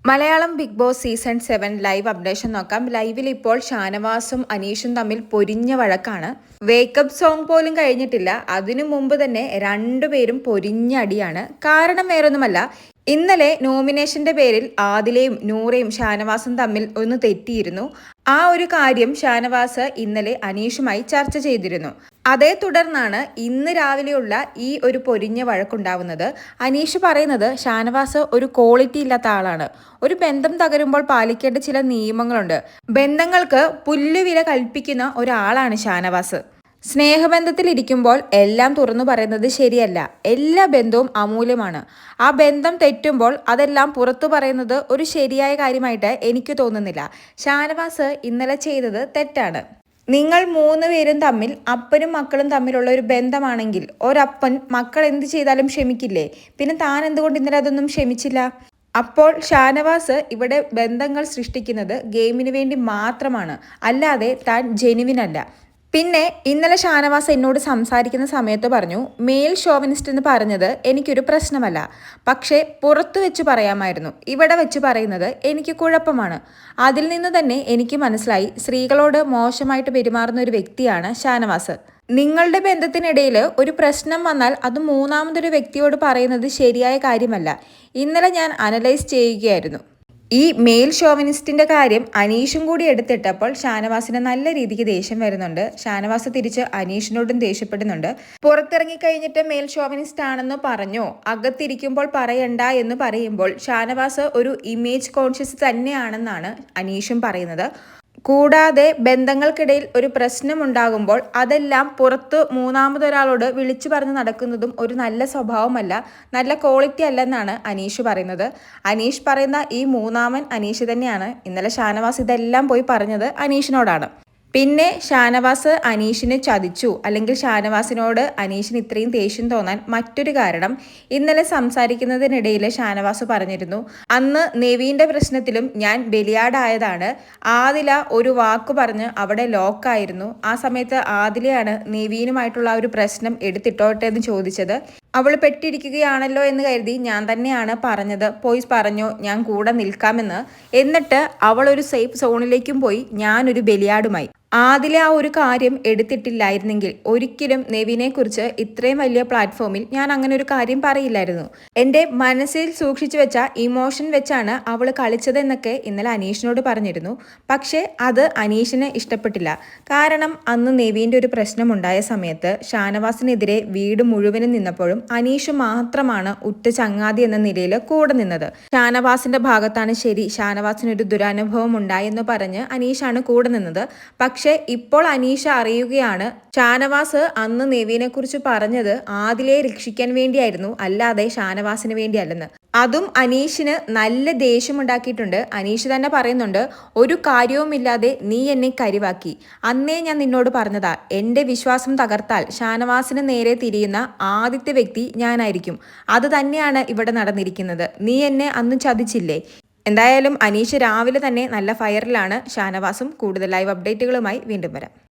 Malayalam Bigg Boss season 7 live updation നോക്കാം. ലൈവിൽ ഇപ്പോൾ ഷാനവാസും അനീഷും തമ്മിൽ പൊരിഞ്ഞ വഴക്കാണ്. വേക്കപ്പ് സോങ് പോലും കഴിഞ്ഞിട്ടില്ല, അതിനു മുമ്പ് തന്നെ രണ്ടുപേരും പൊരിഞ്ഞ അടിയാണ്. കാരണം വേറൊന്നുമല്ല, ഇന്നലെ നോമിനേഷന്റെ പേരിൽ ആദിലയും നൂറയും ഷാനവാസും തമ്മിൽ ഒന്ന് തെറ്റിയിരുന്നു. ആ ഒരു കാര്യം ഷാനവാസ് ഇന്നലെ അനീഷുമായി ചർച്ച ചെയ്തിരുന്നു. അതേ തുടർന്നാണ് ഇന്ന് രാവിലെയുള്ള ഈ ഒരു പൊരിഞ്ഞ വഴക്കുണ്ടാവുന്നത്. അനീഷ് പറയുന്നത് ഷാനവാസ് ഒരു ക്വാളിറ്റി ഇല്ലാത്ത ആളാണ്. ഒരു ബന്ധം തകരുമ്പോൾ പാലിക്കേണ്ട ചില നിയമങ്ങളുണ്ട്. ബന്ധങ്ങൾക്ക് പുല്ലുവില കൽപ്പിക്കുന്ന ഒരാളാണ് ഷാനവാസ്. സ്നേഹബന്ധത്തിലിരിക്കുമ്പോൾ എല്ലാം തുറന്നു പറയുന്നത് ശരിയല്ല. എല്ലാ ബന്ധവും അമൂല്യമാണ്. ആ ബന്ധം തെറ്റുമ്പോൾ അതെല്ലാം പുറത്തു പറയുന്നത് ഒരു ശരിയായ കാര്യമായിട്ട് എനിക്ക് തോന്നുന്നില്ല. ഷാനവാസ് ഇന്നലെ ചെയ്തത് തെറ്റാണ്. നിങ്ങൾ മൂന്നുപേരും തമ്മിൽ, അപ്പനും മക്കളും തമ്മിലുള്ള ഒരു ബന്ധമാണെങ്കിൽ ഒരപ്പൻ മക്കൾ എന്ത് ചെയ്താലും ക്ഷമിക്കില്ലേ? പിന്നെ താൻ എന്തുകൊണ്ട് ഇന്നലെ അതൊന്നും ക്ഷമിച്ചില്ല? അപ്പോൾ ഷാനവാസ് ഇവിടെ ബന്ധങ്ങൾ സൃഷ്ടിക്കുന്നത് ഗെയിമിന് വേണ്ടി മാത്രമാണ്, അല്ലാതെ താൻ ജെനുവിനല്ല. പിന്നെ ഇന്നലെ ഷാനവാസ് എന്നോട് സംസാരിക്കുന്ന സമയത്ത് പറഞ്ഞു, മെയിൽ ഷോവനിസ്റ്റ് എന്ന് പറഞ്ഞത് എനിക്കൊരു പ്രശ്നമല്ല, പക്ഷേ പുറത്തു വെച്ച് പറയാമായിരുന്നു. ഇവിടെ വെച്ച് പറയുന്നത് എനിക്ക് കുഴപ്പമാണ്. അതിൽ നിന്ന് തന്നെ എനിക്ക് മനസ്സിലായി സ്ത്രീകളോട് മോശമായിട്ട് പെരുമാറുന്ന ഒരു വ്യക്തിയാണ് ഷാനവാസ്. നിങ്ങളുടെ ബന്ധത്തിനിടയിൽ ഒരു പ്രശ്നം വന്നാൽ അത് മൂന്നാമതൊരു വ്യക്തിയോട് പറയുന്നത് ശരിയായ കാര്യമല്ല. ഇന്നലെ ഞാൻ അനലൈസ് ചെയ്യുകയായിരുന്നു. ഈ മെയിൽ ഷോവനിസ്റ്റിന്റെ കാര്യം അനീഷും കൂടി എടുത്തിട്ടപ്പോൾ ഷാനവാസിന് നല്ല രീതിക്ക് ദേഷ്യം വരുന്നുണ്ട്. ഷാനവാസ് തിരിച്ച് അനീഷിനോടും ദേഷ്യപ്പെടുന്നുണ്ട്. പുറത്തിറങ്ങി കഴിഞ്ഞിട്ട് മെയിൽ ഷോവനിസ്റ്റ് ആണെന്ന് പറഞ്ഞോ, അകത്തിരിക്കുമ്പോൾ പറയണ്ട എന്ന് പറയുമ്പോൾ ഷാനവാസ് ഒരു ഇമേജ് കോൺഷ്യസ് തന്നെയാണെന്നാണ് അനീഷും പറയുന്നത്. കൂടാതെ ബന്ധങ്ങൾക്കിടയിൽ ഒരു പ്രശ്നമുണ്ടാകുമ്പോൾ അതെല്ലാം പുറത്ത് മൂന്നാമതൊരാളോട് വിളിച്ചു പറഞ്ഞ് നടക്കുന്നതും ഒരു നല്ല സ്വഭാവമല്ല, നല്ല ക്വാളിറ്റി അല്ലെന്നാണ് അനീഷ് പറയുന്നത്. അനീഷ് പറയുന്ന ഈ മൂന്നാമൻ അനീഷ് തന്നെയാണ്. ഇന്നലെ ഷാനവാസ് ഇതെല്ലാം പോയി പറഞ്ഞത് അനീഷിനോടാണ്. പിന്നെ ഷാനവാസ് അനീഷിനെ ചതിച്ചു, അല്ലെങ്കിൽ ഷാനവാസിനോട് അനീഷിന് ഇത്രയും ദേഷ്യം തോന്നാൻ മറ്റൊരു കാരണം, ഇന്നലെ സംസാരിക്കുന്നതിനിടയിൽ ഷാനവാസ് പറഞ്ഞിരുന്നു, അന്ന് നെവീൻ്റെ പ്രശ്നത്തിലും ഞാൻ ബലിയാടായതാണ്. ആദില ഒരു വാക്ക് പറഞ്ഞ് അവിടെ ലോക്കായിരുന്നു. ആ സമയത്ത് ആദിലയാണ് നെവീനുമായിട്ടുള്ള ഒരു പ്രശ്നം എടുത്തിട്ടോട്ടെ എന്ന് ചോദിച്ചത്. അവൾ പെട്ടിരിക്കുകയാണല്ലോ എന്ന് കരുതി ഞാൻ തന്നെയാണ് പറഞ്ഞത്, പോയി പറഞ്ഞോ ഞാൻ കൂടെ നിൽക്കാമെന്ന്. എന്നിട്ട് അവൾ ഒരു സേഫ് സോണിലേക്കും പോയി, ഞാനൊരു ബലിയാടുമായി. ആദിലെ ആ ഒരു കാര്യം എടുത്തിട്ടില്ലായിരുന്നെങ്കിൽ ഒരിക്കലും നെവിനെക്കുറിച്ച് ഇത്രയും വലിയ പ്ലാറ്റ്ഫോമിൽ ഞാൻ അങ്ങനെ ഒരു കാര്യം പറയില്ലായിരുന്നു. എൻ്റെ മനസ്സിൽ സൂക്ഷിച്ചു വെച്ച ഇമോഷൻ വെച്ചാണ് അവൾ കളിച്ചതെന്നൊക്കെ ഇന്നലെ അനീഷിനോട് പറഞ്ഞിരുന്നു. പക്ഷേ അത് അനീഷിന് ഇഷ്ടപ്പെട്ടില്ല. കാരണം അന്ന് നെവീൻ്റെ ഒരു പ്രശ്നമുണ്ടായ സമയത്ത് ഷാനവാസിനെതിരെ വീട് മുഴുവനും നിന്നപ്പോഴും അനീഷ് മാത്രമാണ് ഉറ്റ ചങ്ങാതി എന്ന നിലയിൽ കൂടെ നിന്നത്. ഷാനവാസിന്റെ ഭാഗത്താണ് ശരി, ഷാനവാസിനൊരു ദുരനുഭവം ഉണ്ടായെന്ന് പറഞ്ഞ് അനീഷാണ് കൂടെ നിന്നത്. പക്ഷെ ഇപ്പോൾ അനീഷ അറിയുകയാണ് ഷാനവാസ് അന്ന് നെവീനെ കുറിച്ച് പറഞ്ഞത് ആദിലെ രക്ഷിക്കാൻ വേണ്ടിയായിരുന്നു, അല്ലാതെ ഷാനവാസിന് വേണ്ടിയല്ലെന്ന്. അതും അനീഷിന് നല്ല ദേഷ്യമുണ്ടാക്കിയിട്ടുണ്ട്. അനീഷ് തന്നെ പറയുന്നുണ്ട്, ഒരു കാര്യവുമില്ലാതെ നീ എന്നെ കരിവാക്കി. അന്നേ ഞാൻ നിന്നോട് പറഞ്ഞതാ, എൻ്റെ വിശ്വാസം തകർത്താൽ ഷാനവാസിന് നേരെ തിരിയുന്ന ആദ്യത്തെ വ്യക്തി ഞാനായിരിക്കും. അത് തന്നെയാണ് ഇവിടെ നടന്നിരിക്കുന്നത്. നീ എന്നെ അന്ന് ചതിച്ചില്ലേ? എന്തായാലും അനീഷ് രാവിലെ തന്നെ നല്ല ഫയറിലാണ്. ഷാനവാസും കൂടുതൽ ലൈവ് അപ്ഡേറ്റുകളുമായി വീണ്ടും വരാം.